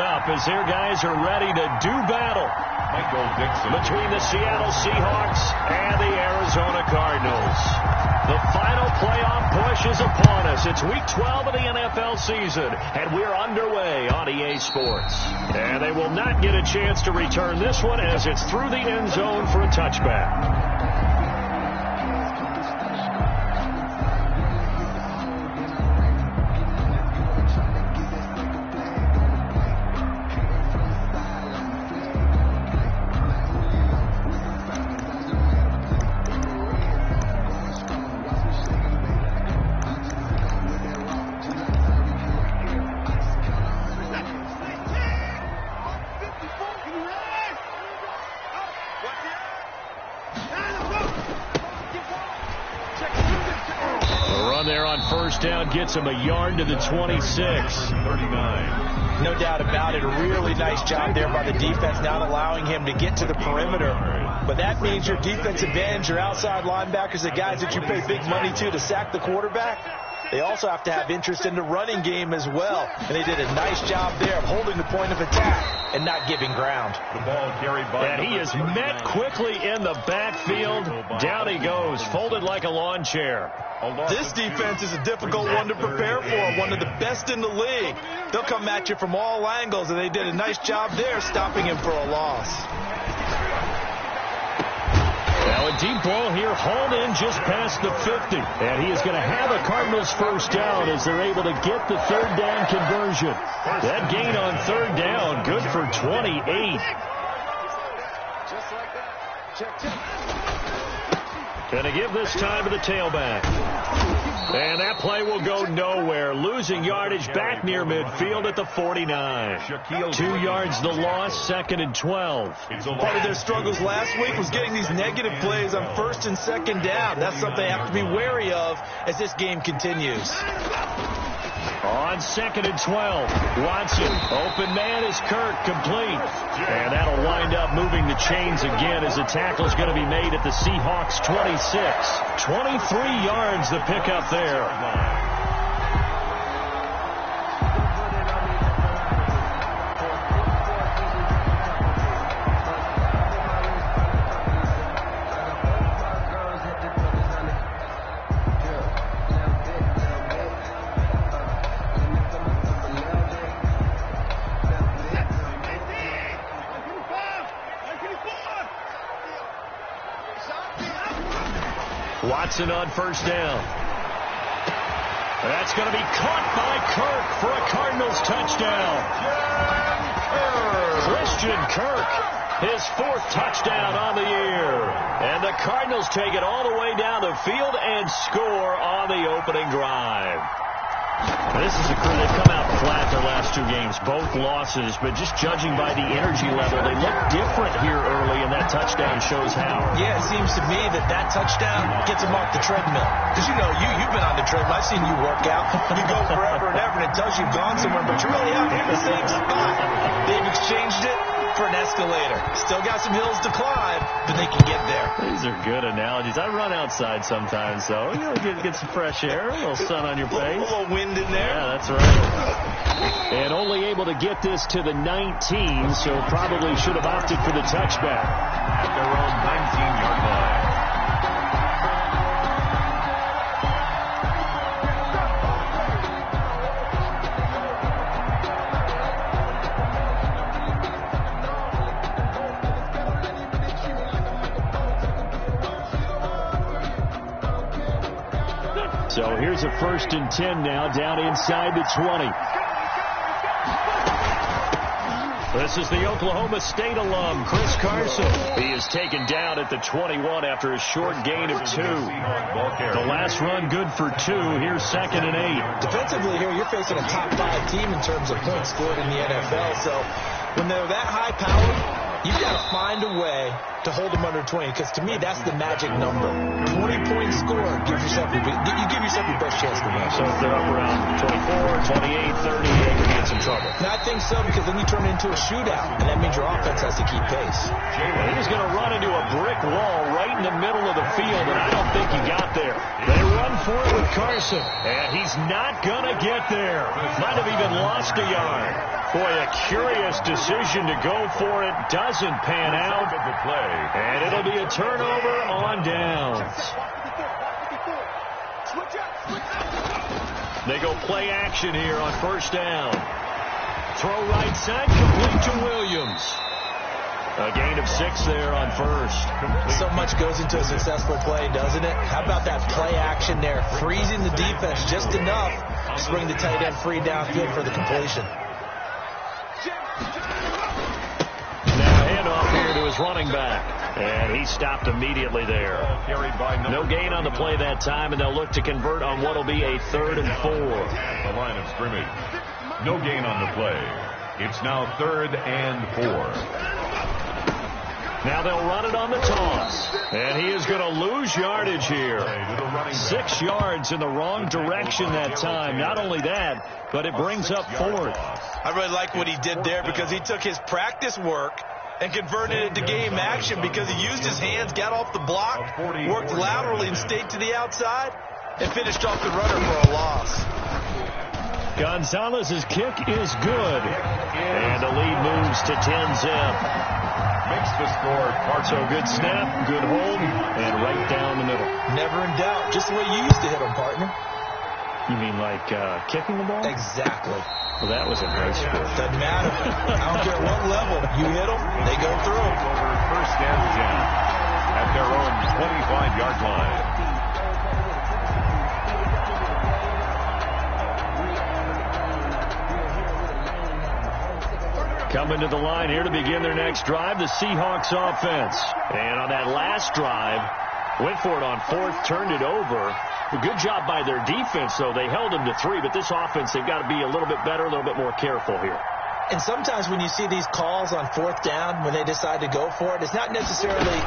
up as their guys are ready to do battle between the Seattle Seahawks and the Arizona Cardinals. The final playoff push is upon us. It's Week 12 of the NFL season, and we're underway on EA Sports. And they will not get a chance to return this one as it's through the end zone for a touchback. Down gets him a yard to the 26. 39. No doubt about it. A really nice job there by the defense, not allowing him to get to the perimeter. But that means your defensive ends, your outside linebackers, the guys that you pay big money to sack the quarterback, they also have to have interest in the running game as well. And they did a nice job there of holding the point of attack and not giving ground. The ball carried by. And he is met quickly in the backfield. Down he goes, folded like a lawn chair. This defense is a difficult one to prepare for, one of the best in the league. They'll come at you from all angles, and they did a nice job there stopping him for a loss. Now a deep ball here, hauled in just past the 50. And he is going to have a Cardinals first down as they're able to get the third down conversion. That gain on third down, good for 28. Just like that. Check. Going to give this time to the tailback. And that play will go nowhere. Losing yardage back near midfield at the 49. 2 yards the loss, 2nd and 12. Part of their struggles last week was getting these negative plays on 1st and 2nd down. That's something they have to be wary of as this game continues. On 2nd and 12, Watson, open man is Kirk, complete. And that'll wind up moving the chains again as the tackle's going to be made at the Seahawks 26. 23 yards the pickup there. Watson on first down. That's going to be caught by Kirk for a Cardinals touchdown. Christian Kirk, his 4th touchdown on the year. And the Cardinals take it all the way down the field and score on the opening drive. This is a crew that come out flat their last 2 games, both losses, but just judging by the energy level, they look different here early, and that touchdown shows how. Yeah, it seems to me that touchdown gets them off the treadmill. Because, you know, you've been on the treadmill. I've seen you work out. You go forever and ever, and it tells you've gone somewhere, but you're really out here in the same spot. They've exchanged it for an escalator. Still got some hills to climb, but they can get there. These are good analogies. I run outside sometimes, so you know, get some fresh air, a little sun on your face. A little wind in there. Yeah, that's right. And only able to get this to the 19, so probably should have opted for the touchback. At their own 19-yard line. So here's a 1st and 10 now, down inside the 20. This is the Oklahoma State alum, Chris Carson. He is taken down at the 21 after a short gain of 2. The last run good for 2. Here's 2nd and 8. Defensively here, you're facing a top 5 team in terms of points scored in the NFL. So when they're that high powered, you've got to find a way to hold them under 20, because to me, that's the magic number. 20-point score, you give yourself your best chance to win. So if they're up around 24, 28, 30, they could be in some trouble. And I think so, because then you turn it into a shootout, and that means your offense has to keep pace. He's going to run into a brick wall right in the middle of the field, and I don't think he got there. They run for it with Carson, and he's not going to get there. Might have even lost a yard. Boy, a curious decision to go for it. Doesn't pan out. And it'll be a turnover on downs. They go play action here on first down. Throw right side, complete to Williams. A gain of 6 there on first. So much goes into a successful play, doesn't it? How about that play action there? Freezing the defense just enough to bring the tight end free downfield for the completion. Now handoff here to his running back. And he stopped immediately there. No gain on the play that time, and they'll look to convert on what will be a 3rd and 4. The line of scrimmage. No gain on the play. It's now 3rd and 4. Now they'll run it on the toss. And he is going to lose yardage here. 6 yards in the wrong direction that time. Not only that, but it brings up 4th. I really like what he did there, because he took his practice work and converted it to game action, because he used his hands, got off the block, worked laterally and stayed to the outside, and finished off the runner for a loss. Gonzalez's kick is good. And the lead moves to 10-zip. Makes the score. So good snap, good hold, and right down the middle. Never in doubt. Just the way you used to hit them, partner. You mean like kicking the ball? Exactly. Well, that was in high school. Doesn't matter. I don't care what level. You hit them, they go through. Over first and 10 at their own 25-yard line. Coming to the line here to begin their next drive, the Seahawks offense. And on that last drive, went for it on 4th, turned it over. A good job by their defense, though. They held them to 3, but this offense, they've got to be a little bit better, a little bit more careful here. And sometimes when you see these calls on 4th down, when they decide to go for it, it's not necessarily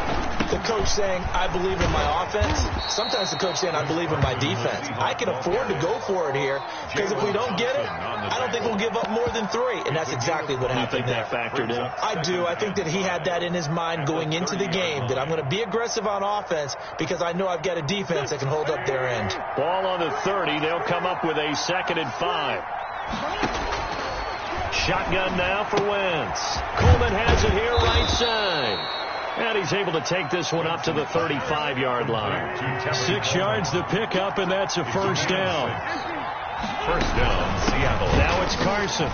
the coach saying, I believe in my offense. Sometimes the coach saying, I believe in my defense. I can afford to go for it here, because if we don't get it, I don't think we'll give up more than 3. And that's exactly what happened there. You think that factored in? I do. I think that he had that in his mind going into the game, that I'm going to be aggressive on offense because I know I've got a defense that can hold up their end. Ball on the 30. They'll come up with a 2nd and 5. Shotgun now for Wentz. Coleman has it here right side. And he's able to take this one up to the 35-yard line. 6 yards to pick up, and that's a first down. First down, Seattle. Now it's Carson.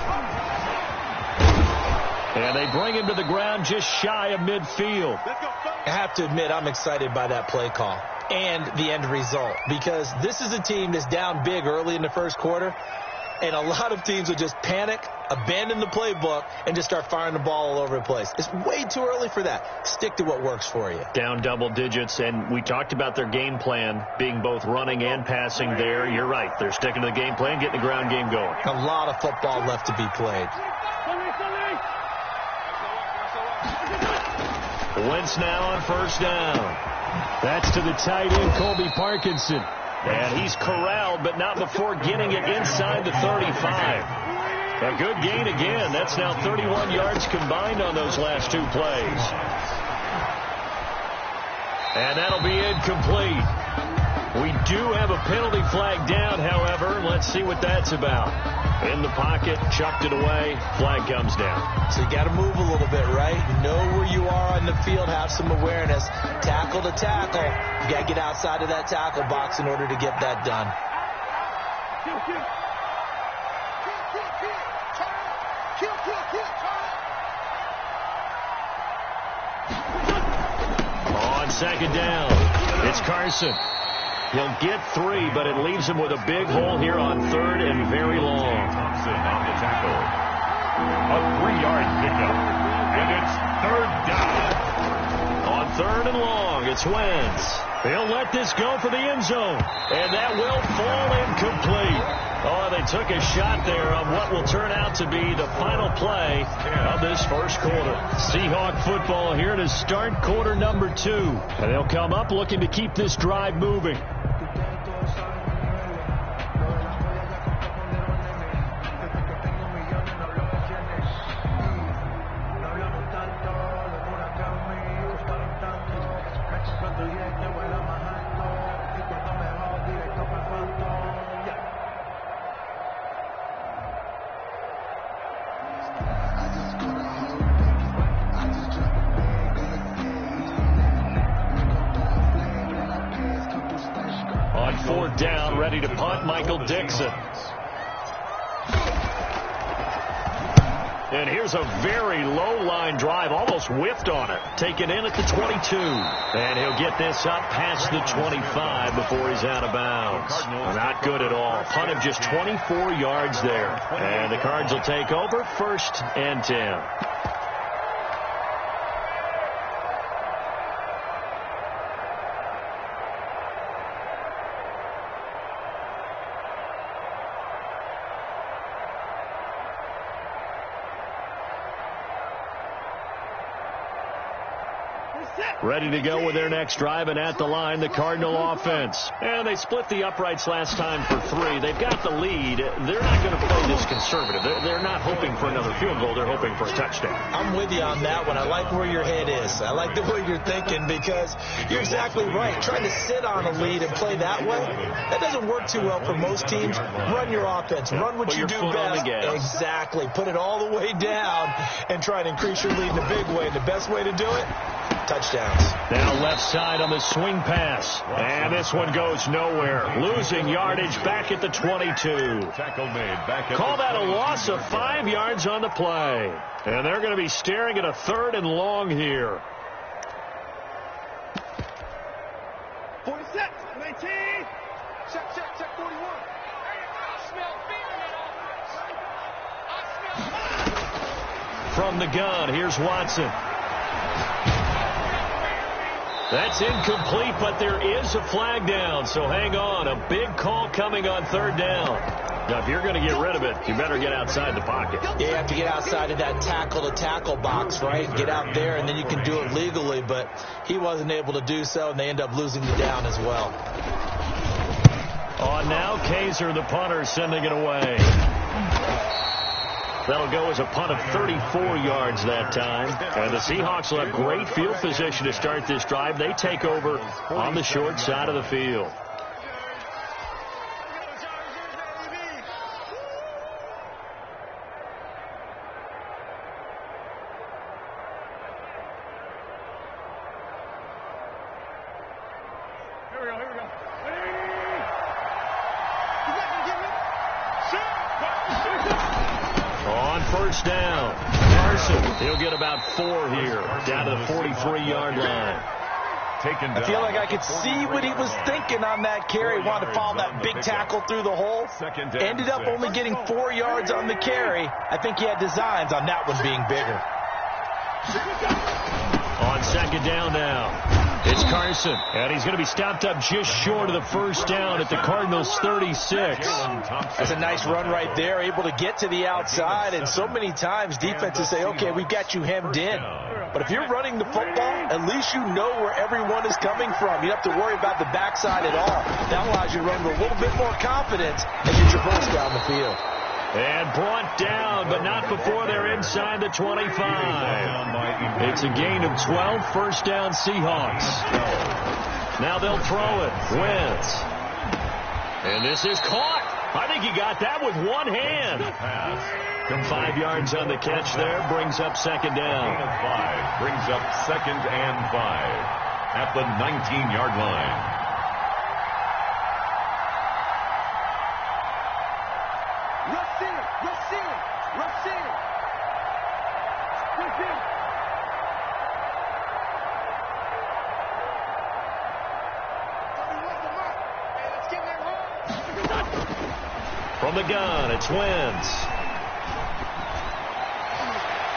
And they bring him to the ground just shy of midfield. I have to admit, I'm excited by that play call and the end result, because this is a team that's down big early in the first quarter, and a lot of teams will just panic, abandon the playbook, and just start firing the ball all over the place. It's way too early for that. Stick to what works for you. Down double digits, and we talked about their game plan being both running and passing there. You're right. They're sticking to the game plan, getting the ground game going. A lot of football left to be played. Wentz now on first down. That's to the tight end, Colby Parkinson. And he's corralled, but not before getting it inside the 35. A good gain again. That's now 31 yards combined on those last 2 plays. And that'll be incomplete. We do have a penalty flag down, however. Let's see what that's about. In the pocket, chucked it away, flag comes down. So you got to move a little bit, right? Know where you are on the field, have some awareness. Tackle to tackle. You got to get outside of that tackle box in order to get that done. On second down, it's Carson. He'll get 3, but it leaves him with a big hole here on 3rd and very long. Thompson on the tackle. A 3-yard pickup. And it's 3rd down. On 3rd and long, it's Wentz. He'll let this go for the end zone. And that will fall incomplete. Oh, they took a shot there on what will turn out to be the final play of this first quarter. Seahawk football here to start quarter number 2. And they'll come up looking to keep this drive moving. On fourth down, ready to punt, Michael Dixon. And here's a very low-line drive, almost whiffed on it. Taken in at the 22. And he'll get this up past the 25 before he's out of bounds. Not good at all. Punt of just 24 yards there. And the Cards will take over, 1st and 10. Ready to go with their next drive, and at the line, the Cardinal offense. And they split the uprights last time for 3. They've got the lead. They're not going to play this conservative. They're not hoping for another field goal. They're hoping for a touchdown. I'm with you on that one. I like where your head is. I like the way you're thinking, because you're exactly right. Trying to sit on a lead and play that way, that doesn't work too well for most teams. Run your offense. Run what you do best. Exactly. Put it all the way down and try to increase your lead in a big way. The best way to do it, touchdowns. Now left side on the swing pass. And this one goes nowhere. Losing yardage back at the 22. Call that a loss of 5 yards on the play. And they're going to be staring at a 3rd and long here. 46, 19. Check, 41. From the gun, here's Watson. That's incomplete, but there is a flag down, so hang on. A big call coming on 3rd down. Now, if you're going to get rid of it, you better get outside the pocket. Yeah, you have to get outside of that tackle-to-tackle box, right? Get out there, and then you can do it legally, but he wasn't able to do so, and they end up losing the down as well. On now, Kaiser, the punter, sending it away. That'll go as a punt of 34 yards that time. And the Seahawks will have great field position to start this drive. They take over on the short side of the field. First down. Carson, he'll get about 4 here, down to the 43-yard line. I feel like I could see what he was thinking on that carry. Wanted to follow that big tackle through the hole. Ended up only getting 4 yards on the carry. I think he had designs on that one being bigger. On 2nd down now. It's Carson, and he's going to be stopped up just short of the first down at the Cardinals' 36. That's a nice run right there, able to get to the outside, and so many times defenses say, okay, we've got you hemmed in. But if you're running the football, at least you know where everyone is coming from. You don't have to worry about the backside at all. That allows you to run with a little bit more confidence as you traverse down the field. And brought down, but not before they're inside the 25. It's a gain of 12, 1st down Seahawks. Now they'll throw it. Wentz. And this is caught. I think he got that with one hand. From 5 yards on the catch there, brings up 2nd down. Brings up 2nd and 5 at the 19-yard line. From the gun, it's Wentz.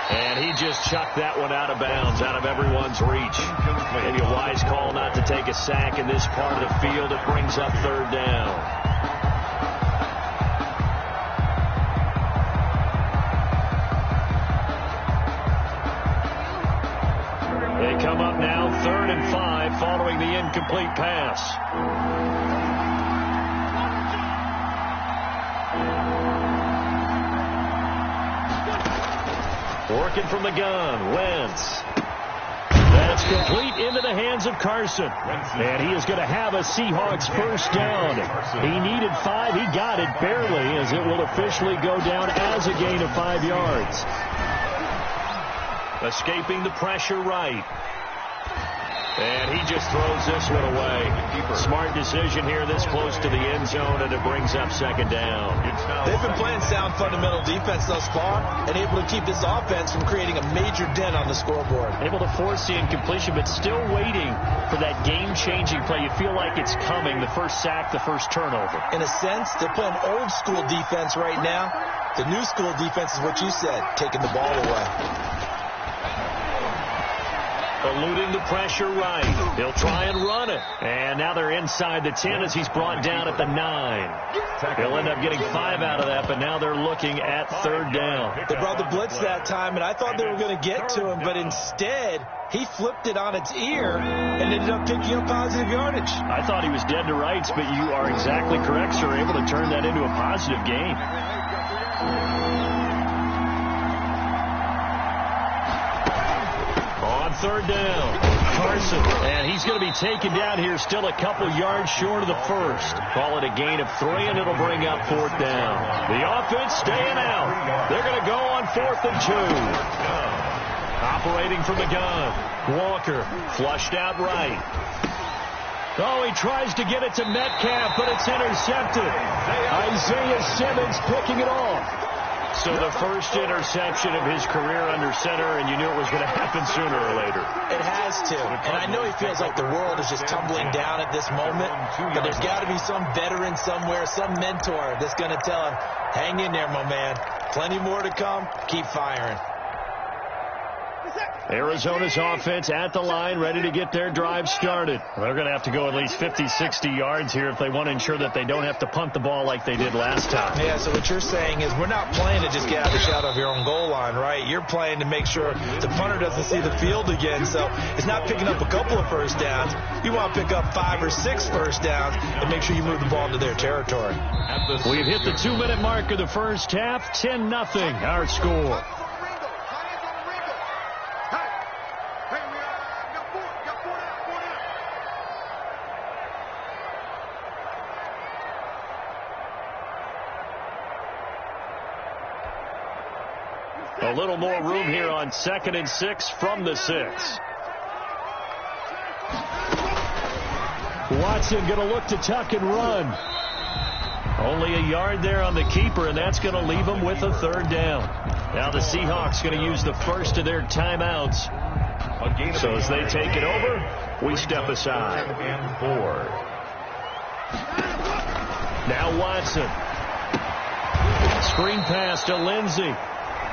And he just chucked that one out of bounds, out of everyone's reach. Maybe a wise call not to take a sack in this part of the field. It brings up third down. They come up now 3rd and 5 following the incomplete pass. Working from the gun, Wentz. That's complete into the hands of Carson. And he is going to have a Seahawks first down. He needed 5. He got it barely, as it will officially go down as a gain of 5 yards. Escaping the pressure right. And he just throws this one away. Smart decision here this close to the end zone, and it brings up second down. They've been playing sound fundamental defense thus far and able to keep this offense from creating a major dent on the scoreboard. Able to force the incompletion, but still waiting for that game-changing play. You feel like it's coming, the first sack, the first turnover. In a sense, they're playing old-school defense right now. The new-school defense is what you said, taking the ball away. Eluding the pressure right. He'll try and run it. And now they're inside the 10 as he's brought down at the 9. He'll end up getting 5 out of that, but now they're looking at third down. They brought the blitz that time, and I thought they were going to get to him, but instead, he flipped it on its ear and ended up picking up positive yardage. I thought he was dead to rights, but you are exactly correct, sir. Able to turn that into a positive gain. Third down, Carson, and he's going to be taken down here still a couple yards short of the first. Call it a gain of 3, and it'll bring up 4th down. The offense staying out. They're going to go on 4th and 2. Operating from the gun, Walker flushed out right. Oh, he tries to get it to Metcalf, but it's intercepted. Isaiah Simmons picking it off. So the first interception of his career under center, and you knew it was going to happen sooner or later. It has to. And I know he feels like the world is just tumbling down at this moment, but there's got to be some veteran somewhere, some mentor that's going to tell him, hang in there, my man. Plenty more to come. Keep firing. Arizona's offense at the line, ready to get their drive started. They're going to have to go at least 50, 60 yards here if they want to ensure that they don't have to punt the ball like they did last time. Yeah, so what you're saying is we're not playing to just get out of the shadow of your own goal line, right? You're playing to make sure the punter doesn't see the field again. So it's not picking up a couple of first downs. You want to pick up 5 or 6 first downs and make sure you move the ball into their territory. We've hit the 2-minute mark of the first half. 10-0 our score. A little more room here on 2nd and 6 from the 6. Watson going to look to tuck and run. Only a yard there on the keeper, and that's going to leave him with a 3rd down. Now the Seahawks going to use the first of their timeouts. So as they take it over, we step aside. Now Watson. Screen pass to Lindsey.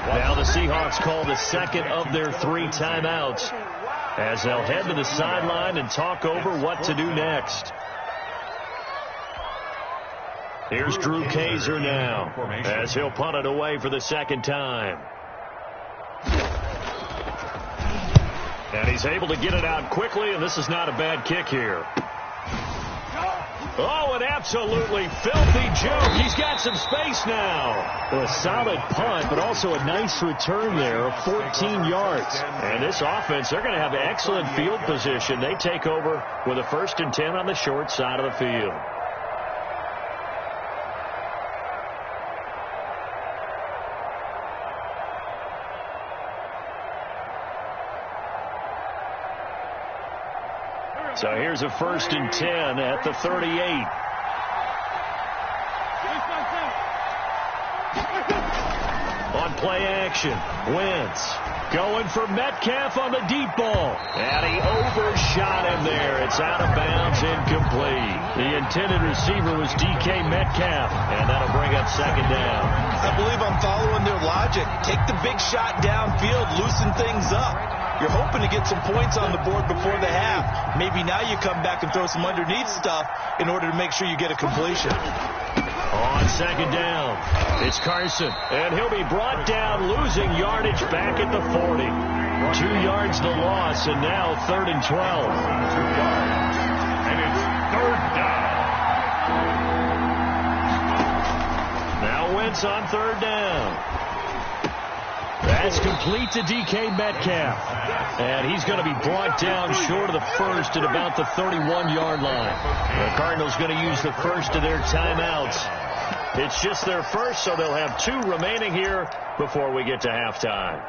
Now the Seahawks call the second of their 3 timeouts as they'll head to the sideline and talk over what to do next. Here's Drew Kaiser now as he'll punt it away for the 2nd time. And he's able to get it out quickly, and this is not a bad kick here. Oh, an absolutely filthy joke. He's got some space now. Well, a solid punt, but also a nice return there of 14 yards. And this offense, they're going to have excellent field position. They take over with a 1st and 10 on the short side of the field. So here's a 1st and 10 at the 38. On play action. action. Wentz going for Metcalf on the deep ball. And he overshot him there. It's out of bounds, incomplete. The intended receiver was DK Metcalf, and that'll bring up second down. I believe I'm following their logic. Take the big shot downfield, loosen things up. You're hoping to get some points on the board before the half. Maybe now you come back and throw some underneath stuff in order to make sure you get a completion. On second down, it's Carson, and he'll be brought down, losing yardage back at the 40. 2 yards the loss, and now 3rd and 12. 2 yards, and it's 3rd down. Now Wentz on 3rd down. That's complete to DK Metcalf. And he's going to be brought down short of the first at about the 31-yard line. The Cardinals going to use the first of their timeouts. It's just their first, so they'll have 2 remaining here before we get to halftime.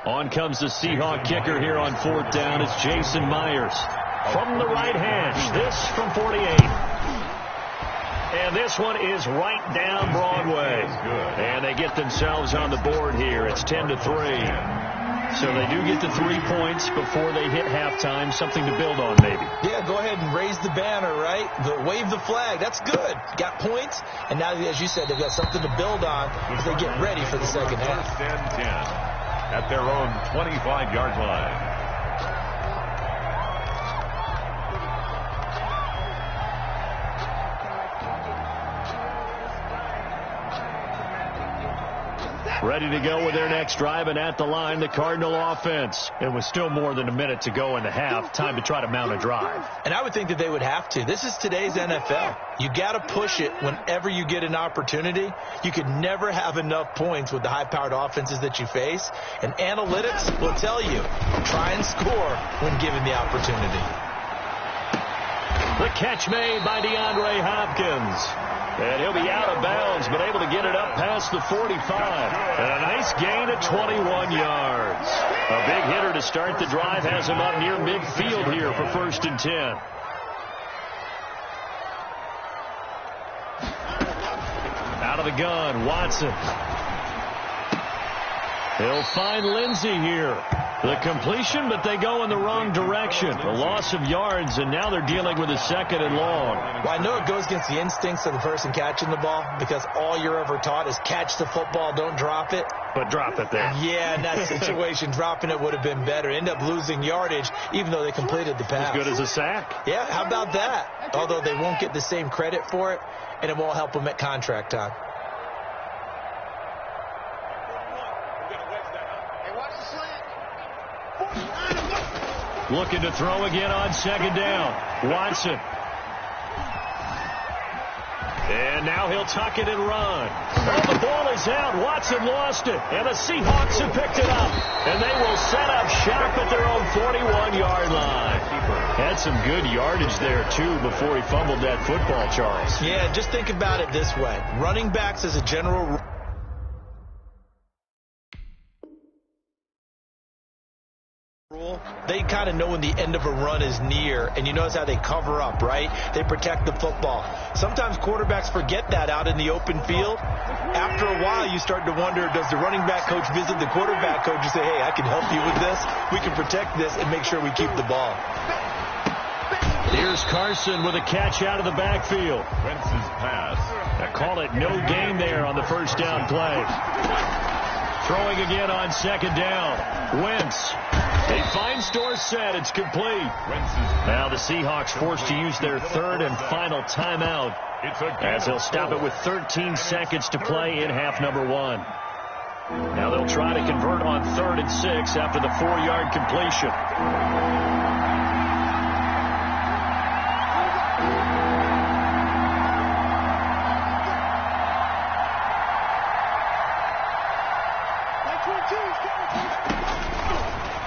On comes the Seahawk kicker here on 4th down. It's Jason Myers from the right hash. This from 48. And this one is right down Broadway. And they get themselves on the board here. It's 10-3. So they do get the 3 points before they hit halftime. Something to build on, maybe. Yeah, go ahead and raise the banner, right? Wave the flag. That's good. Got points. And now, as you said, they've got something to build on as they get ready for the second half. 10-10 at their own 25-yard line. Ready to go with their next drive, and at the line, the Cardinal offense. And with still more than a minute to go in the half, time to try to mount a drive. And I would think that they would have to. This is today's NFL. You got to push it whenever you get an opportunity. You could never have enough points with the high-powered offenses that you face. And analytics will tell you, try and score when given the opportunity. The catch made by DeAndre Hopkins. And he'll be out of bounds, but able to get it up past the 45. And a nice gain of 21 yards. A big hitter to start the drive has him up near midfield here for 1st and 10. Out of the gun, Watson. He'll find Lindsey here. The completion, but they go in the wrong direction. A loss of yards, and now they're dealing with a 2nd and long. Well, I know it goes against the instincts of the person catching the ball because all you're ever taught is catch the football, don't drop it. But drop it there. Yeah, in that situation, dropping it would have been better. End up losing yardage, even though they completed the pass. As good as a sack. Yeah, how about that? Although they won't get the same credit for it, and it won't help them at contract time. Looking to throw again on 2nd down. Watson. And now he'll tuck it and run. Oh, the ball is out. Watson lost it. And the Seahawks have picked it up. And they will set up shop at their own 41-yard line. Had some good yardage there, too, before he fumbled that football, Charles. Yeah, just think about it this way. Running backs as a general rule, they kind of know when the end of a run is near, and you notice how they cover up, right? They protect the football. Sometimes quarterbacks forget that out in the open field. After a while, you start to wonder, does the running back coach visit the quarterback coach and say, hey, I can help you with this. We can protect this and make sure we keep the ball. Here's Carson with a catch out of the backfield. Wentz's pass. I call it no gain there on the 1st down play. Throwing again on 2nd down. Wentz. He finds Dorsett. It's complete. Now the Seahawks forced to use their 3rd and final timeout as they'll stop it with 13 seconds to play in half number 1. Now they'll try to convert on 3rd and 6 after the 4-yard completion.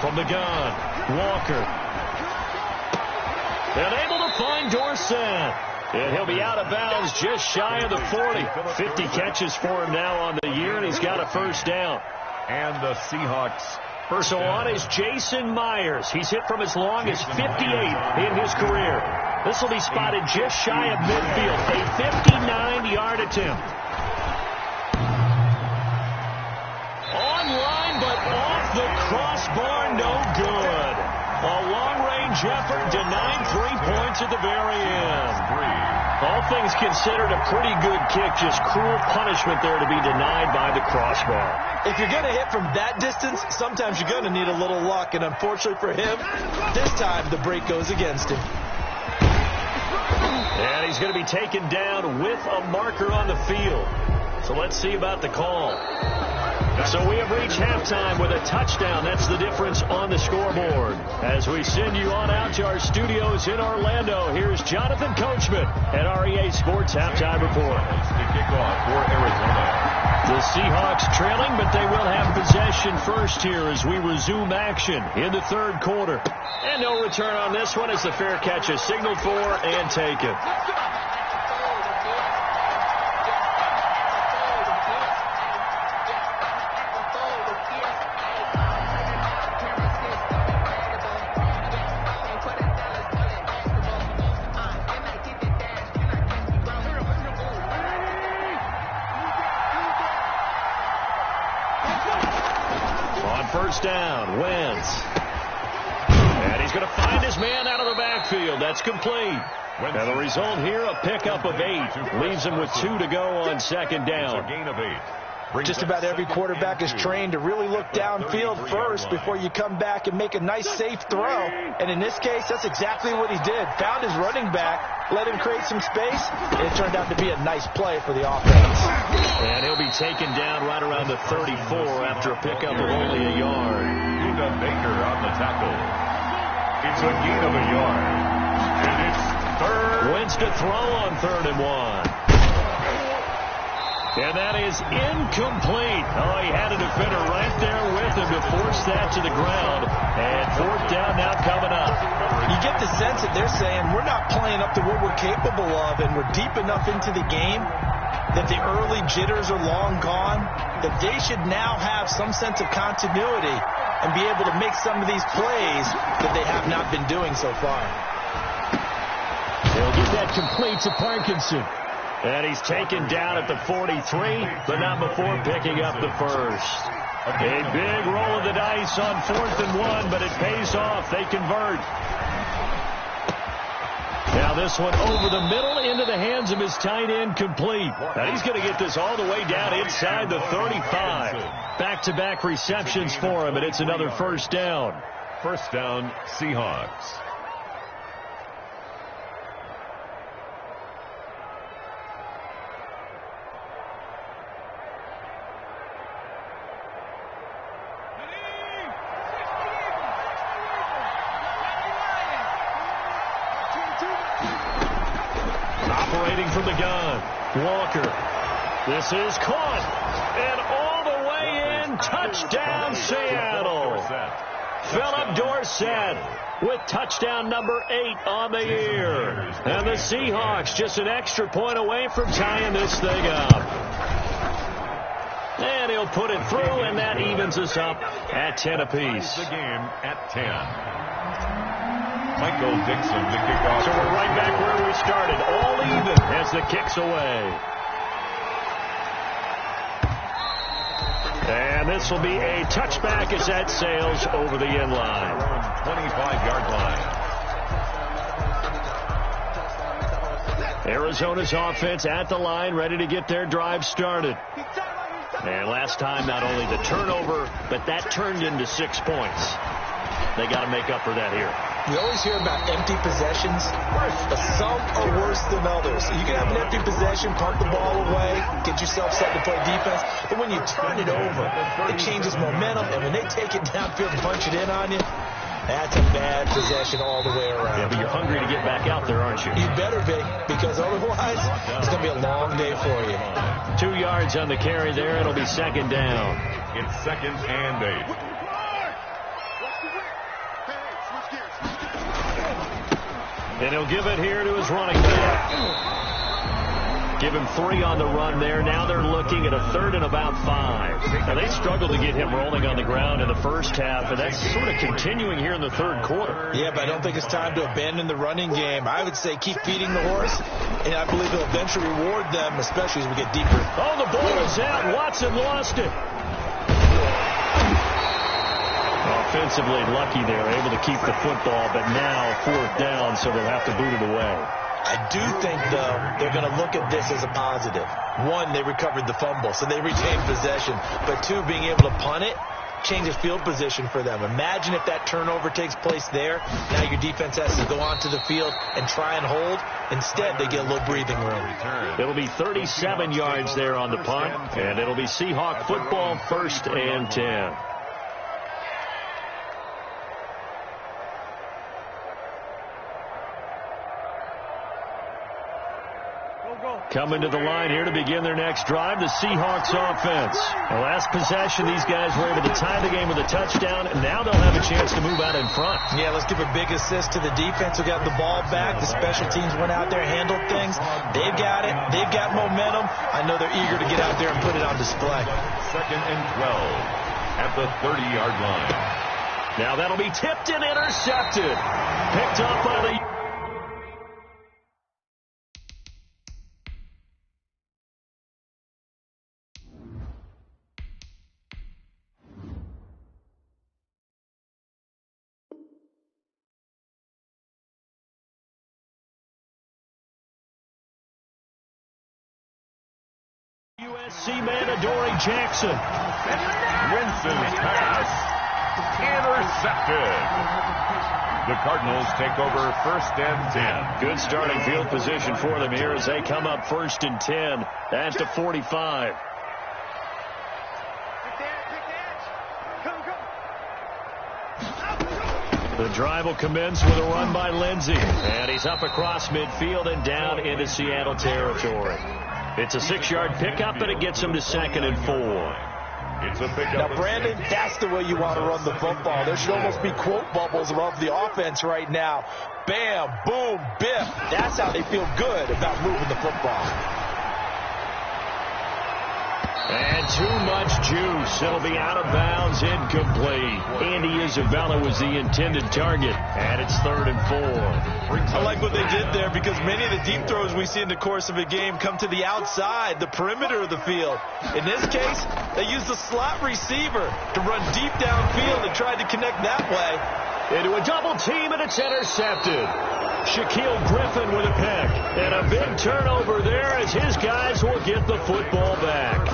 From the gun, Walker. And able to find Dorsett. And he'll be out of bounds just shy of the 40. 50 catches for him now on the year, and he's got a 1st down. And the Seahawks. So on is Jason Myers. He's hit from as long as 58 in his career. This will be spotted just shy of midfield. A 59-yard attempt. denied 3 points at the very end. All things considered, a pretty good kick. Just cruel punishment there to be denied by the crossbar. If you're going to hit from that distance, sometimes you're going to need a little luck. And unfortunately for him, this time the break goes against him. And he's going to be taken down with a marker on the field. So let's see about the call. So we have reached halftime with a touchdown. That's the difference on the scoreboard. As we send you on out to our studios in Orlando, here's Jonathan Coachman at REA Sports Halftime Report. The kickoff for Arizona. The Seahawks trailing, but they will have possession first here as we resume action in the third quarter. And no return on this one as the fair catch is signaled for and taken. First down, Wentz. And he's going to find his man out of the backfield. That's complete. And the result here, a pickup of 8. Leaves him with 2 to go on second down. A gain of 8. Just about every quarterback is trained to really look downfield first before you come back and make a nice, safe throw. And in this case, that's exactly what he did. Found his running back, let him create some space, and it turned out to be a nice play for the offense. And he'll be taken down right around the 34 after a pickup of only a yard. Luda Baker on the tackle. It's a gain of a yard. And it's third. Wentz to throw on 3rd and 1. And that is incomplete. Oh, he had a defender right there with him to force that to the ground. And 4th down now coming up. You get the sense that they're saying we're not playing up to what we're capable of, and we're deep enough into the game that the early jitters are long gone, that they should now have some sense of continuity and be able to make some of these plays that they have not been doing so far. They'll get that complete to Parkinson. And he's taken down at the 43, but not before picking up the first. A big roll of the dice on 4th and 1, but it pays off. They convert. Now this one over the middle into the hands of his tight end, complete. Now he's going to get this all the way down inside the 35. Back-to-back receptions for him, and it's another first down. First down, Seahawks. Operating from the gun, Walker. This is caught, and all the way in, touchdown Seattle. Philip Dorsett with touchdown number 8 on the year. And the Seahawks just an extra point away from tying this thing up. And he'll put it through, and that evens us up at 10 apiece. The game at 10. Michael Dixon, the kickoff. So we're right back where we started, all even as the kick's away. And this will be a touchback as that sails over the end line. 25-yard line. Arizona's offense at the line, ready to get their drive started. And last time, not only the turnover, but that turned into 6 points. They got to make up for that here. We always hear about empty possessions, but some are worse than others. You can have an empty possession, punt the ball away, get yourself set to play defense, but when you turn it over, it changes momentum, and when they take it downfield and punch it in on you, that's a bad possession all the way around. Yeah, but you're hungry to get back out there, aren't you? You better be, because otherwise, it's going to be a long day for you. 2 yards on the carry there. It'll be second down. It's 2nd and 8. And he'll give it here to his running back. Give him 3 on the run there. Now they're looking at a 3rd and about 5. Now they struggled to get him rolling on the ground in the first half, and that's sort of continuing here in the third quarter. Yeah, but I don't think it's time to abandon the running game. I would say keep feeding the horse, and I believe they'll eventually reward them, especially as we get deeper. Oh, the ball is out. Watson lost it. Offensively lucky there, able to keep the football, but now 4th down, so they'll have to boot it away. I do think, though, they're going to look at this as a positive. One, they recovered the fumble, so they retained possession. But two, being able to punt it changes field position for them. Imagine if that turnover takes place there. Now your defense has to go onto the field and try and hold. Instead, they get a little breathing room. It'll be 37 yards there on the punt, and it'll be Seahawk football, 1st and 10. Coming to the line here to begin their next drive, the Seahawks offense. The last possession, these guys were able to tie the game with a touchdown, and now they'll have a chance to move out in front. Yeah, let's give a big assist to the defense who got the ball back. The special teams went out there, handled things. They've got it. They've got momentum. I know they're eager to get out there and put it on display. 2nd and 12 at the 30-yard line. Now that'll be tipped and intercepted. Picked up by the USC man Adoree Jackson. Winston's pass intercepted. The Cardinals take over 1st and 10. Good starting field position for them here as they come up 1st and 10 at the 45. The drive will commence with a run by Lindsey, and he's up across midfield and down into Seattle territory. It's a 6-yard pickup, and it gets him to 2nd and 4. It's a pickup. Now, Brandon, that's the way you want to run the football. There should almost be quote bubbles above the offense right now. Bam, boom, biff. That's how they feel good about moving the football. And too much juice. It'll be out of bounds, incomplete. Andy Isabella was the intended target, and it's 3rd and 4. I like what they did there because many of the deep throws we see in the course of a game come to the outside, the perimeter of the field. In this case, they used the slot receiver to run deep downfield and tried to connect that way. Into a double team, and it's intercepted. Shaquille Griffin with a pick. And a big turnover there as his guys will get the football back.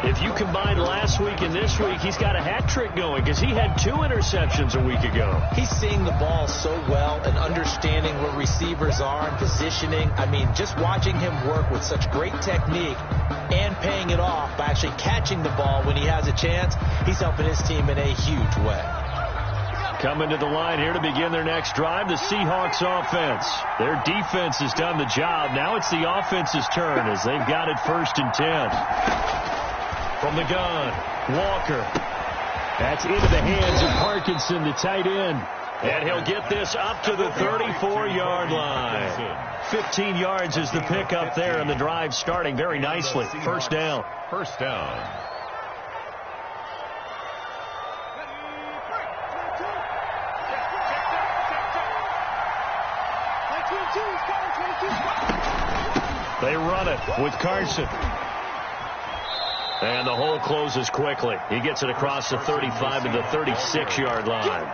If you combine last week and this week, he's got a hat trick going because he had 2 interceptions a week ago. He's seeing the ball so well and understanding where receivers are and positioning. I mean, just watching him work with such great technique and paying it off by actually catching the ball when he has a chance, he's helping his team in a huge way. Coming to the line here to begin their next drive, the Seahawks offense. Their defense has done the job. Now it's the offense's turn as they've got it 1st and 10. From the gun, Walker. That's into the hands of Parkinson, the tight end. And he'll get this up to the 34-yard line. 15 yards is the pickup there, and the drive starting very nicely. 1st down. 1st down. They run it with Carson. And the hole closes quickly. He gets it across the 35 to the 36-yard line.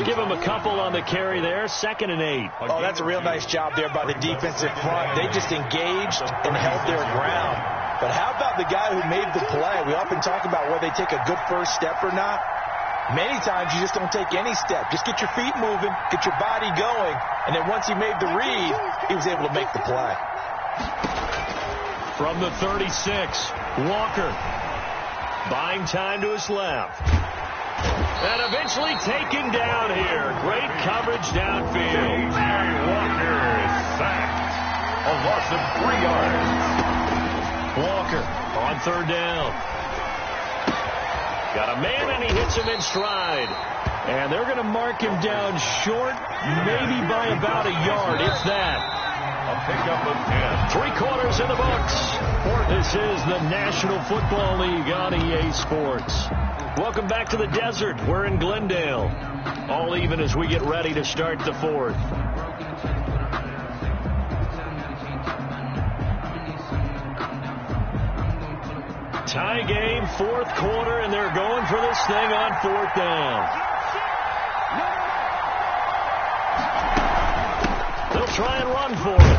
Give him a couple on the carry there. 2nd and 8. Oh, that's a real nice job there by the defensive front. They just engaged and held their ground. But how about the guy who made the play? We often talk about whether they take a good first step or not. Many times you just don't take any step. Just get your feet moving, get your body going, and then once he made the read, he was able to make the play. From the 36, Walker buying time to his left. And eventually taken down here. Great coverage downfield. J.J. Walker is sacked. A loss of 3 yards. Walker on 3rd down. Got a man, and he hits him in stride. And they're going to mark him down short, maybe by about a yard, if that. A pickup of 10. 3 quarters in the books. This is the National Football League on EA Sports. Welcome back to the desert. We're in Glendale. All even as we get ready to start the 4th. Tie game, fourth quarter, and they're going for this thing on fourth down. They'll try and run for it.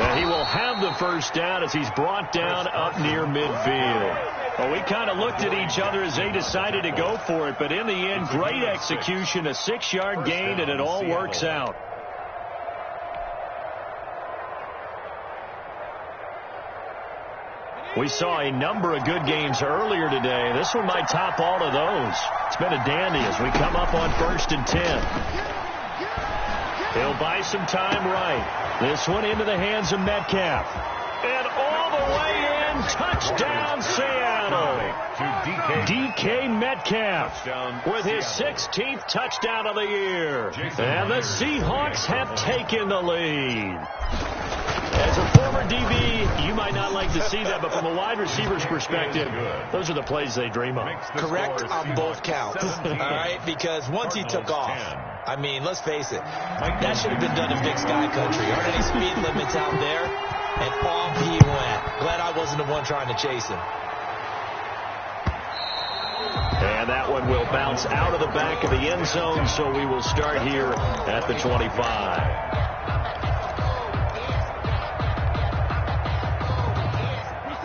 And he will have the first down as he's brought down up near midfield. Well, we kind of looked at each other as they decided to go for it, but in the end, great execution, a 6-yard gain, and it all works out. We saw a number of good games earlier today. This one might top all of those. It's been a dandy as we come up on 1st and 10. He'll buy some time right. This one into the hands of Metcalf. And all the way in, touchdown Seattle. DK Metcalf with his 16th touchdown of the year. And the Seahawks have taken the lead. As a former DB, you might not like to see that, but from a wide receiver's perspective, those are the plays they dream of. Correct on both counts, all right? Because once he took off, I mean, let's face it, that should have been done in Big Sky Country. Aren't any speed limits out there? And off he went. Glad I wasn't the one trying to chase him. And that one will bounce out of the back of the end zone, so we will start here at the 25.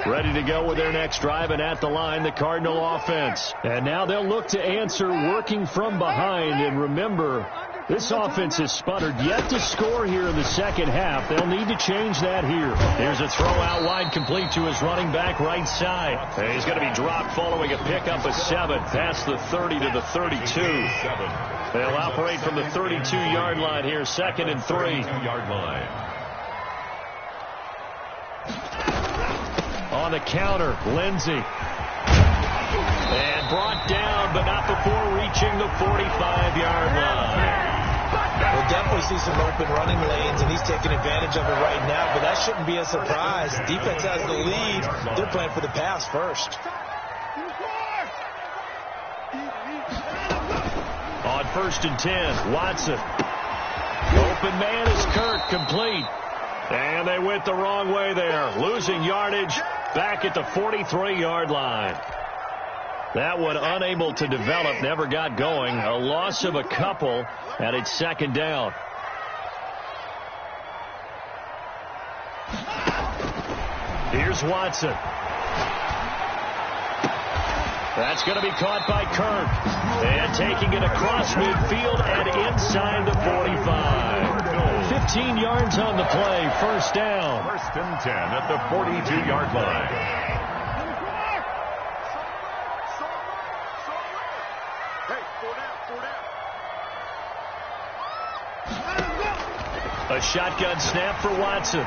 Ready to go with their next drive, and at the line, the Cardinal offense. And now they'll look to answer working from behind. And remember, this offense has sputtered yet to score here in the second half. They'll need to change that here. Here's a throw out wide, complete to his running back right side. And he's going to be dropped following a pickup of 7 past the 30 to the 32. They'll operate from the 32-yard line here, 2nd and 3. Yard line. On the counter, Lindsey. And brought down, but not before reaching the 45-yard line. We'll definitely see some open running lanes, and he's taking advantage of it right now, but that shouldn't be a surprise. Defense has the lead. They're playing for the pass first. On 1st and 10, Watson. Open man is Kirk, complete. And they went the wrong way there, losing yardage back at the 43-yard line. That one unable to develop, never got going. A loss of a couple, and it's 2nd down. Here's Watson. That's going to be caught by Kirk. And taking it across midfield and inside the 45. 15 yards on the play, 1st down. 1st and 10 at the 42-yard line. A shotgun snap for Watson.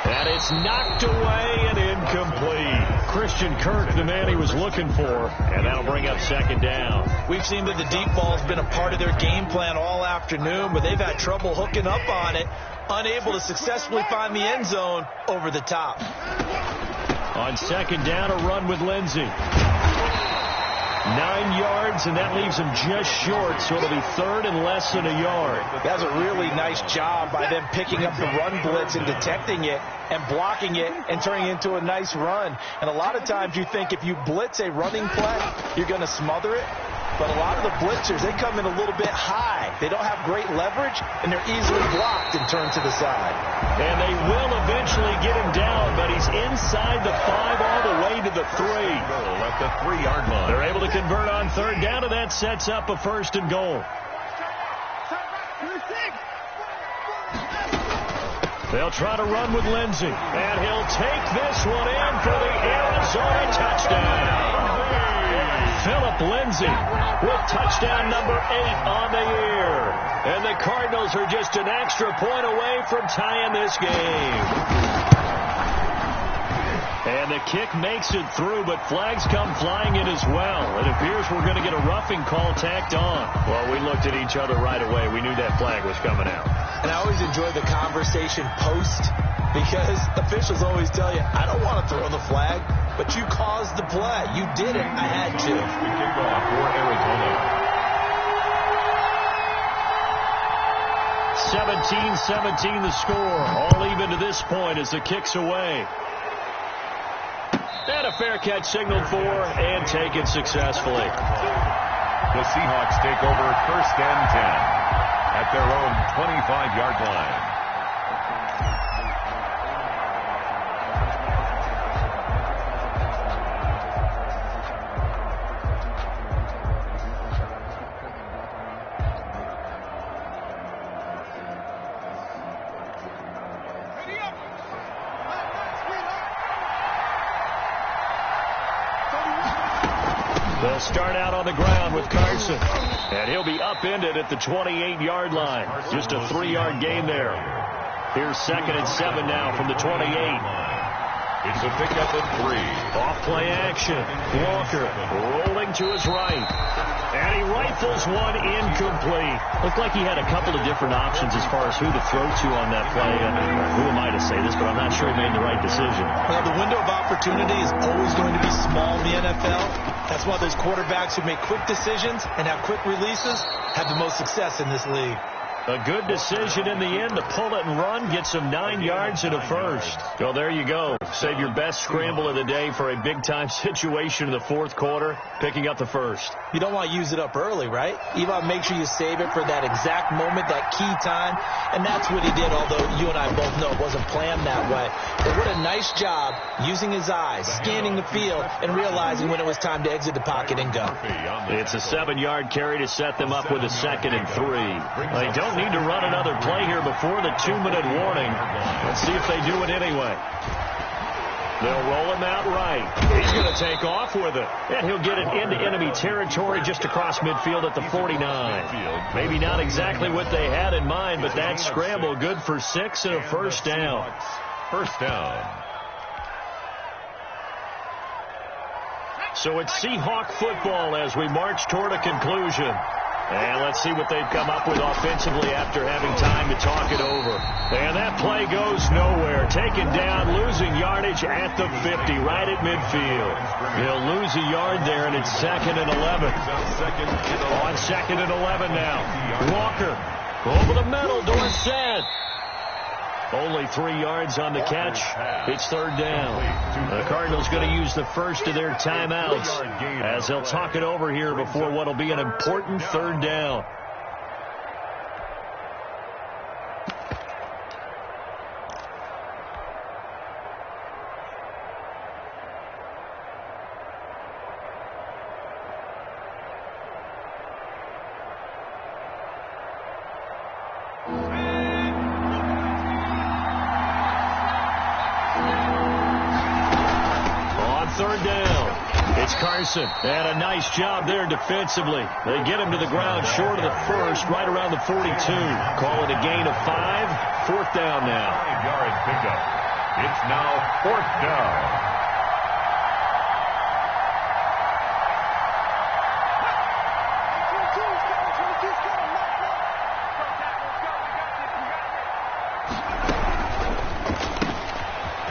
And it's knocked away and incomplete. Christian Kirk, the man he was looking for, and that'll bring up 2nd down. We've seen that the deep ball's been a part of their game plan all afternoon, but they've had trouble hooking up on it, unable to successfully find the end zone over the top. On 2nd down, a run with Lindsey. 9 yards, and that leaves him just short, so it'll be 3rd and less than a yard. That's a really nice job by them picking up the run blitz and detecting it and blocking it and turning it into a nice run. And a lot of times you think if you blitz a running play, you're going to smother it. But a lot of the blitzers, they come in a little bit high. They don't have great leverage, and they're easily blocked and turned to the side. And they will eventually get him down, but he's inside the 5 all the way to the 3. At the 3-yard line. They're able to convert on 3rd down, and that sets up a 1st and goal. They'll try to run with Lindsey, and he'll take this one in for the Arizona touchdown. Philip Lindsey with touchdown number 8 on the year. And the Cardinals are just an extra point away from tying this game. And the kick makes it through, but flags come flying in as well. It appears we're going to get a roughing call tacked on. Well, we looked at each other right away. We knew that flag was coming out. And I always enjoy the conversation post, because officials always tell you, I don't want to throw the flag, but you caused the play. You did it. I had to. Kickoff for Arizona. 17-17 the score. All even to this point as the kick's away. And a fair catch signaled for and taken successfully. The Seahawks take over 1st and 10 at their own 25-yard line. They'll start out on the ground with Carson. And he'll be upended at the 28-yard line. Just a 3-yard gain there. Here's 2nd and 7 now from the 28. It's a pickup of 3. Off-play action. Walker rolling to his right. And he rifles one incomplete. Looked like he had a couple of different options as far as who to throw to on that play. Who am I to say this, but I'm not sure he made the right decision. Well, the window of opportunity is always going to be small in the NFL. That's why those quarterbacks who make quick decisions and have quick releases have the most success in this league. A good decision in the end to pull it and run, gets him 9 yards and a first. So there you go. Save your best scramble of the day for a big-time situation in the 4th quarter, picking up the first. You don't want to use it up early, right? You want to make sure you save it for that exact moment, that key time, and that's what he did, although you and I both know it wasn't planned that way. But what a nice job using his eyes, scanning the field, and realizing when it was time to exit the pocket and go. It's a 7-yard carry to set them up with a 2nd and 3. They don't need to run another play here before the 2-minute warning. Let's see if they do it anyway. They'll roll him out right. He's going to take off with it. And he'll get it into enemy territory just across midfield at the 49. Maybe not exactly what they had in mind, but that scramble good for 6 and a first down. First down. So it's Seahawk football as we march toward a conclusion. And let's see what they've come up with offensively after having time to talk it over. And that play goes nowhere. Taken down, losing yardage at the 50, right at midfield. They'll lose a yard there, and it's 2nd and 11. On 2nd and 11 now. Walker over the middle, Dorsett. Only 3 yards on the catch. It's 3rd down. The Cardinals going to use the first of their timeouts as they'll talk it over here before what will be an important 3rd down. And a nice job there defensively. They get him to the ground short of the first, right around the 42. Call it a gain of 5. 4th down now. 5-yard pickup. It's now 4th down.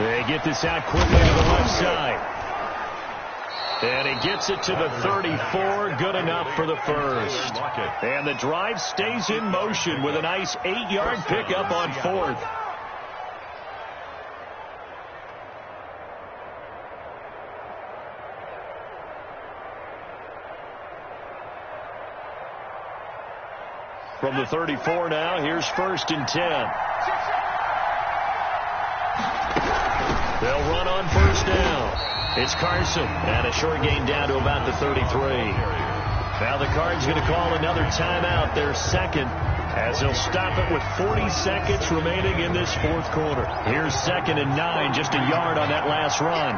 They get this out quickly to the left side. And he gets it to the 34, good enough for the first. And the drive stays in motion with a nice 8-yard pickup on 4th. From the 34 now, here's 1st and 10. They'll run on 1st down. It's Carson, and a short gain down to about the 33. Now the Cards going to call another timeout, their 2nd, as they'll stop it with 40 seconds remaining in this 4th quarter. Here's 2nd and 9, just a yard on that last run.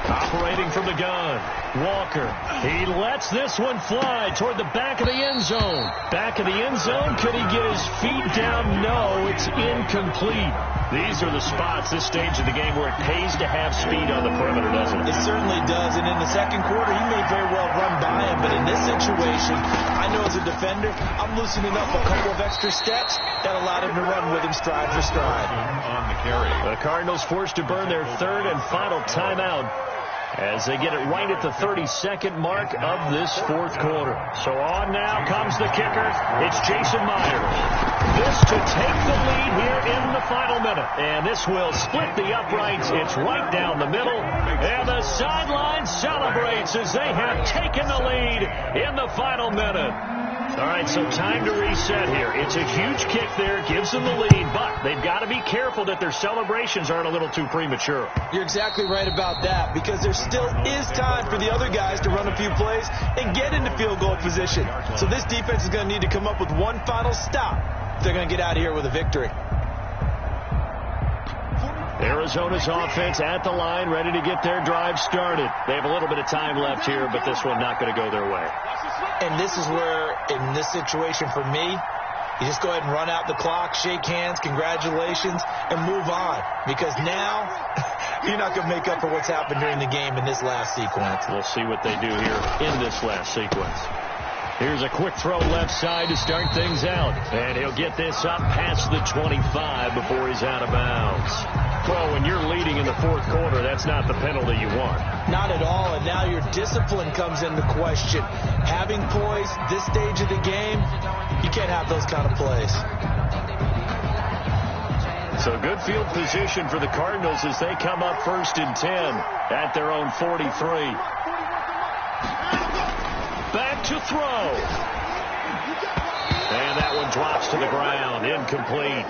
Operating from the gun. Walker, he lets this one fly toward the back of the end zone. Back of the end zone, could he get his feet down? No, it's incomplete. These are the spots, this stage of the game, where it pays to have speed on the perimeter, doesn't it? It certainly does, and in the 2nd quarter, he may very well run by him, but in this situation, I know as a defender, I'm loosening up a couple of extra steps that allowed him to run with him stride for stride. On the carry. The Cardinals forced to burn their 3rd and final timeout as they get it right at the 32nd mark of this fourth quarter. So on now comes the kicker. It's Jason Myers. This to take the lead here in the final minute. And this will split the uprights. It's right down the middle. And the sideline celebrates as they have taken the lead in the final minute. All right, so time to reset here. It's a huge kick there, gives them the lead, but they've got to be careful that their celebrations aren't a little too premature. You're exactly right about that, because there still is time for the other guys to run a few plays and get into field goal position. So this defense is going to need to come up with one final stop if they're going to get out of here with a victory. Arizona's offense at the line, ready to get their drive started. They have a little bit of time left here, but this one not going to go their way. And this is where, in this situation for me, you just go ahead and run out the clock, shake hands, congratulations, and move on. Because now, you're not going to make up for what's happened during the game in this last sequence. We'll see what they do here in this last sequence. Here's a quick throw left side to start things out. And he'll get this up past the 25 before he's out of bounds. Well, when you're leading in the fourth quarter, that's not the penalty you want. Not at all, and now your discipline comes into question. Having poise this stage of the game, you can't have those kind of plays. So good field position for the Cardinals as they come up 1st and 10 at their own 43. Back to throw. And that one drops to the ground. Incomplete.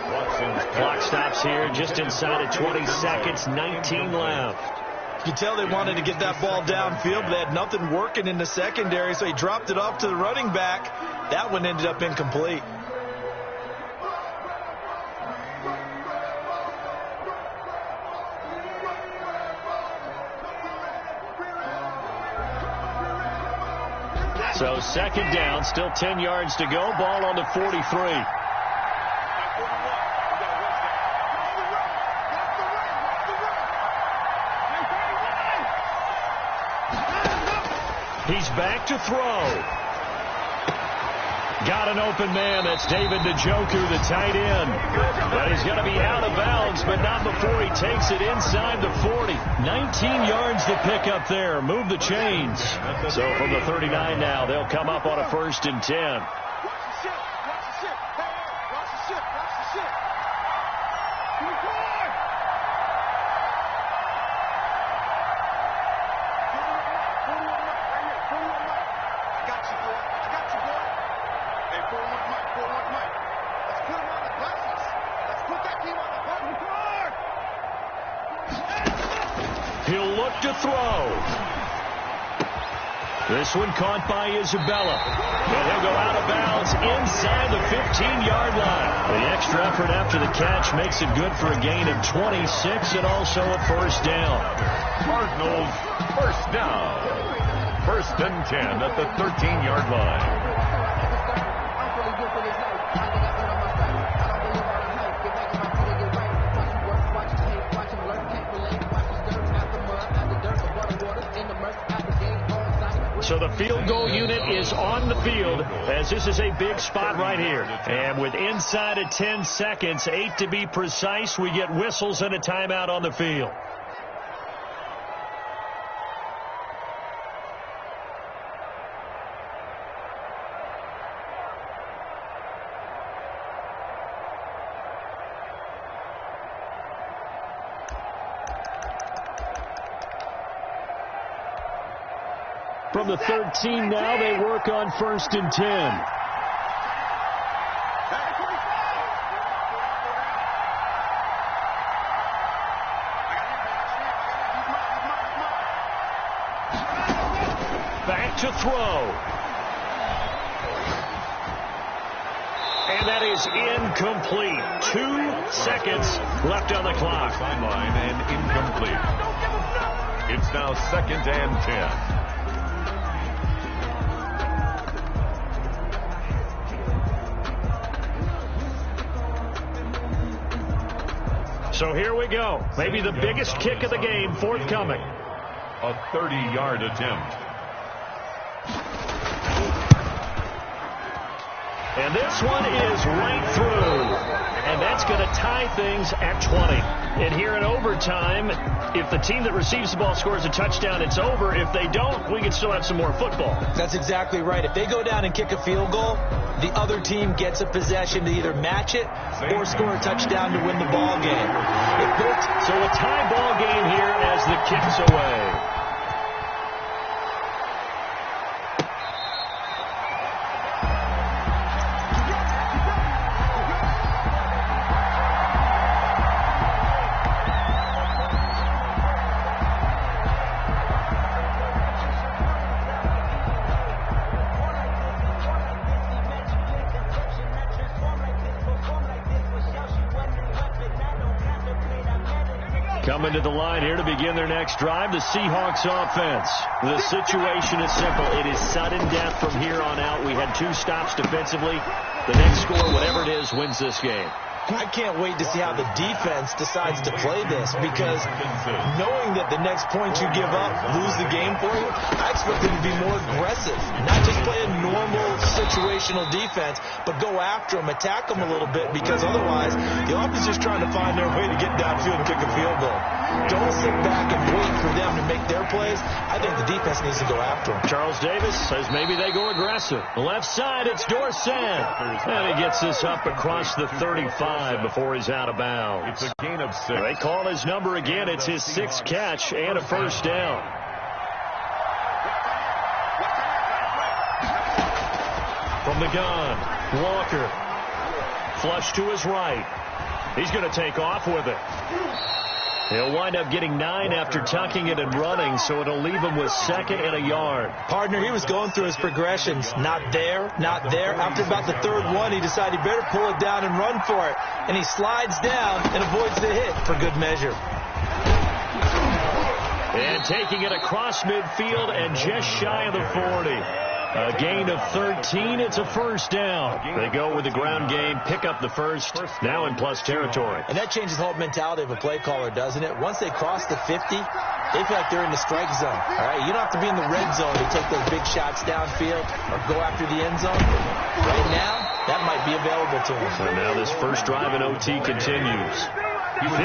Clock stops here just inside of 20 seconds. 19 left. You can tell they wanted to get that ball downfield, but they had nothing working in the secondary, so he dropped it off to the running back. That one ended up incomplete. So 2nd down, still 10 yards to go. Ball on the 43. He's back to throw. Got an open man. That's David Njoku, the tight end. But he's going to be out of bounds, but not before he takes it inside the 40. 19 yards to pick up there. Move the chains. So from the 39 now, they'll come up on a 1st and 10. He'll look to throw. This one caught by Isabella. And he'll go out of bounds inside the 15-yard line. The extra effort after the catch makes it good for a gain of 26 and also a 1st down. Cardinals 1st down. 1st and 10 at the 13-yard line. So the field goal unit is on the field as this is a big spot right here. And with inside of 10 seconds, 8 to be precise, we get whistles and a timeout on the field. From the 13 now, they work on 1st and 10. Back to throw. And that is incomplete. 2 seconds left on the clock. Sideline and incomplete. It's now 2nd and 10. So here we go. Maybe the biggest kick of the game forthcoming. A 30-yard attempt. And this one is right through. And that's going to tie things at 20. And here in overtime, if the team that receives the ball scores a touchdown, it's over. If they don't, we can still have some more football. That's exactly right. If they go down and kick a field goal, the other team gets a possession to either match it or score a touchdown to win the ball game. So a tie ball game here as the kick's away. Coming to the line here to begin their next drive, the Seahawks offense. The situation is simple. It is sudden death from here on out. We had 2 stops defensively. The next score, whatever it is, wins this game. I can't wait to see how the defense decides to play this, because knowing that the next point you give up lose the game for you, I expect them to be more aggressive, not just play a normal situational defense, but go after them, attack them a little bit, because otherwise the offense is trying to find their way to get downfield and kick a field goal. Don't sit back and wait for them to make their plays. I think the defense needs to go after them. Charles Davis says maybe they go aggressive. The left side, it's Dorsett. And he gets this up across the 35 before he's out of bounds. It's a gain of 6. They call his number again. It's his 6th catch and a first down. From the gun, Walker. Flush to his right. He's going to take off with it. He'll wind up getting 9 after tucking it and running, so it'll leave him with 2nd and a yard. Partner, he was going through his progressions. Not there, not there. After about the 3rd one, he decided he better pull it down and run for it. And he slides down and avoids the hit for good measure. And taking it across midfield and just shy of the 40. A gain of 13. It's a first down. They go with the ground game, pick up the first, now in plus territory. And that changes the whole mentality of a play caller, doesn't it? Once they cross the 50, they feel like they're in the strike zone. All right, you don't have to be in the red zone to take those big shots downfield or go after the end zone. Right now, that might be available to them. So now this first drive in OT continues. 15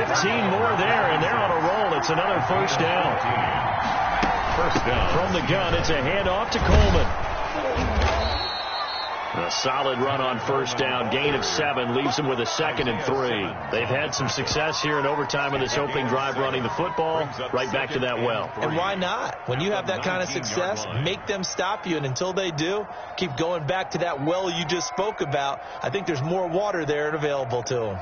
more there, and they're on a roll. It's another first down. First down. From the gun, it's a handoff to Coleman. A solid run on first down. Gain of 7 leaves them with a 2nd and 3. They've had some success here in overtime in this opening drive running the football. Right back to that well. And why not? When you have that kind of success, make them stop you. And until they do, keep going back to that well you just spoke about. I think there's more water there and available to them.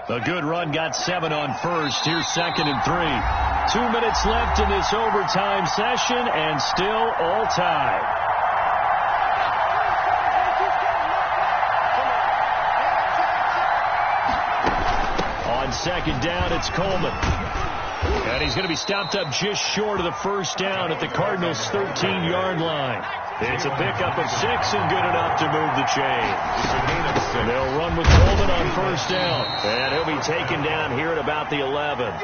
A good run, got 7 on first. Here's 2nd and 3. 2 minutes left in this overtime session, and still all tied. On 2nd down, it's Coleman. And he's going to be stopped up just short of the first down at the Cardinals' 13-yard line. It's a pickup of 6 and good enough to move the chain. They'll run with Coleman on first down. And he'll be taken down here at about the 11.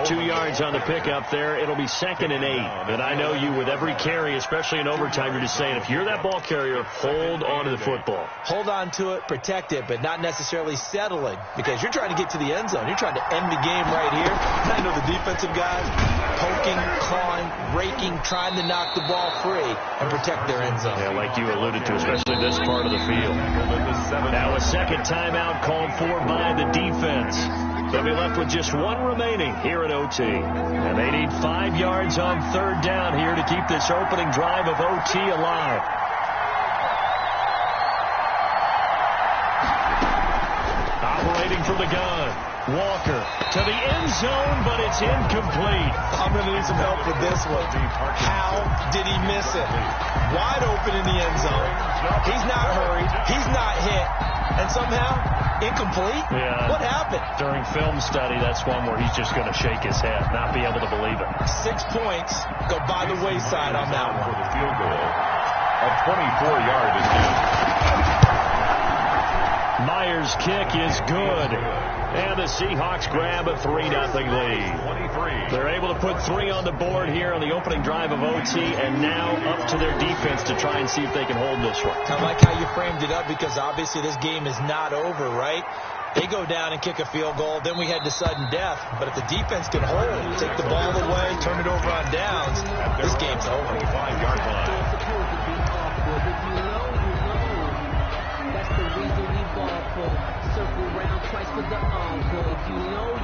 2 yards on the pickup there. It'll be 2nd and 8. And I know you, with every carry, especially in overtime, you're just saying, if you're that ball carrier, hold on to the football. Hold on to it, protect it, but not necessarily settling, because you're trying to get to the end zone. You're trying to end the game right here. I know the defensive guys poking, clawing, raking, trying to knock the ball free and protect their end zone. Yeah, like you alluded to, especially this part of the field. Now a 2nd timeout called for by the defense. They'll be left with just 1 remaining here at OT. And they need 5 yards on 3rd down here to keep this opening drive of OT alive. Operating from the gun. Walker to the end zone, but it's incomplete. I'm going to need some help with this one. How did he miss it? Wide open in the end zone. He's not hurried. He's not hit. And somehow, incomplete? Yeah. What happened? During film study, that's one where he's just going to shake his head, not be able to believe it. 6 points go by the wayside on that one. For the field goal of 24-yard is good. Myers' kick is good. And the Seahawks grab a 3-0 lead. They're able to put 3 on the board here on the opening drive of OT, and now up to their defense to try and see if they can hold this one. I like how you framed it up, because obviously this game is not over, right? They go down and kick a field goal, then we head to sudden death. But if the defense can hold, take the ball away, turn it over on downs, this game's over. 25-yard line. That's the reason we ball for. Circle round twice for the encore. You know.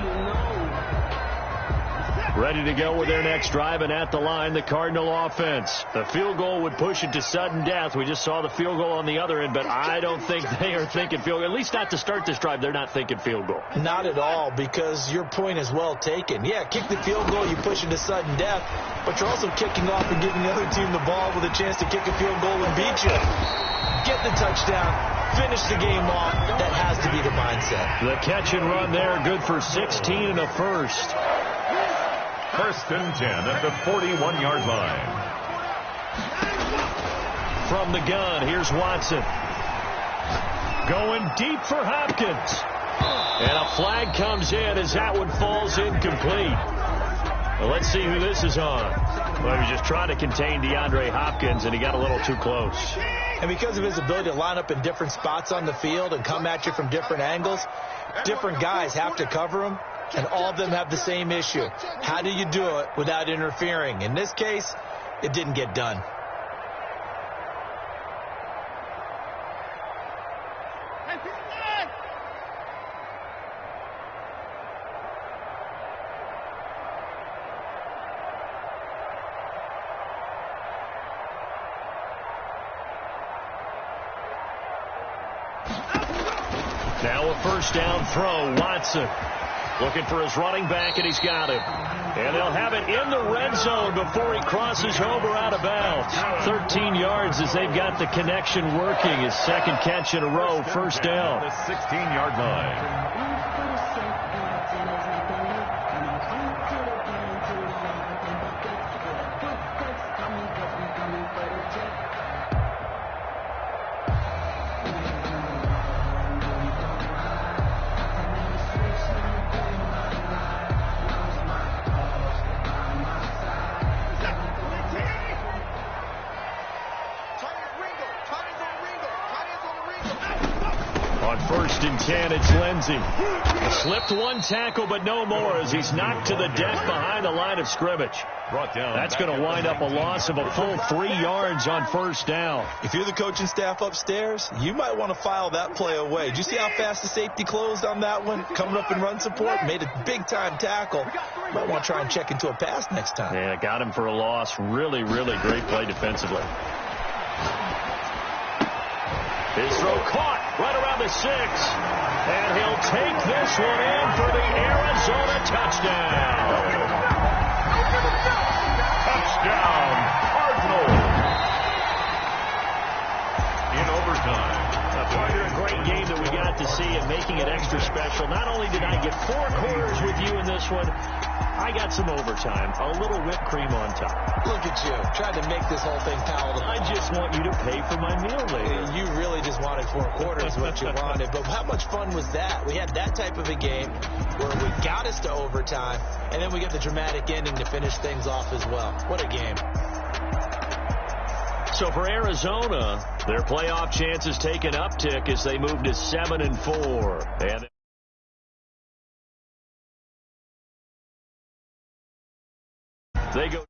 Ready to go with their next drive, and at the line, the Cardinal offense. The field goal would push it to sudden death. We just saw the field goal on the other end, but I don't think they are thinking field goal. At least not to start this drive. They're not thinking field goal. Not at all, because your point is well taken. Yeah, kick the field goal, you push it to sudden death, but you're also kicking off and giving the other team the ball with a chance to kick a field goal and beat you. Get the touchdown, finish the game off. That has to be the mindset. The catch and run there, good for 16 and a first. 1st and 10 at the 41-yard line. From the gun, here's Watson. Going deep for Hopkins. And a flag comes in as that one falls incomplete. Well, let's see who this is on. Well, he was just trying to contain DeAndre Hopkins, and he got a little too close. And because of his ability to line up in different spots on the field and come at you from different angles, different guys have to cover him. And all of them have the same issue. How do you do it without interfering? In this case, it didn't get done. Now a first down throw, Watson. Looking for his running back, and he's got him. And they'll have it in the red zone before he crosses over out of bounds. 13 yards as they've got the connection working. His second catch in a row, first down. The 16-yard line. On 1st and 10, it's Lindsey. Slipped one tackle, but no more as he's knocked to the deck behind the line of scrimmage. Brought down. That's going to wind up a loss of a full 3 yards on first down. If you're the coaching staff upstairs, you might want to file that play away. Did you see how fast the safety closed on that one? Coming up in run support, made a big-time tackle. Might want to try and check into a pass next time. Yeah, got him for a loss. Really, really great play defensively. His throw caught right around the 6. And he'll take this one in for the Arizona touchdown. Touchdown, Cardinals. In overtime. A great game that we got to see, and making it extra special. Not only did I get 4 quarters with you in this one, I got some overtime, a little whipped cream on top. Look at you, trying to make this whole thing palatable. I just want you to pay for my meal later. You really just wanted 4 quarters, what you wanted. But how much fun was that? We had that type of a game where we got us to overtime, and then we get the dramatic ending to finish things off as well. What a game. So for Arizona, their playoff chances take an uptick as they move to 7-4. And they go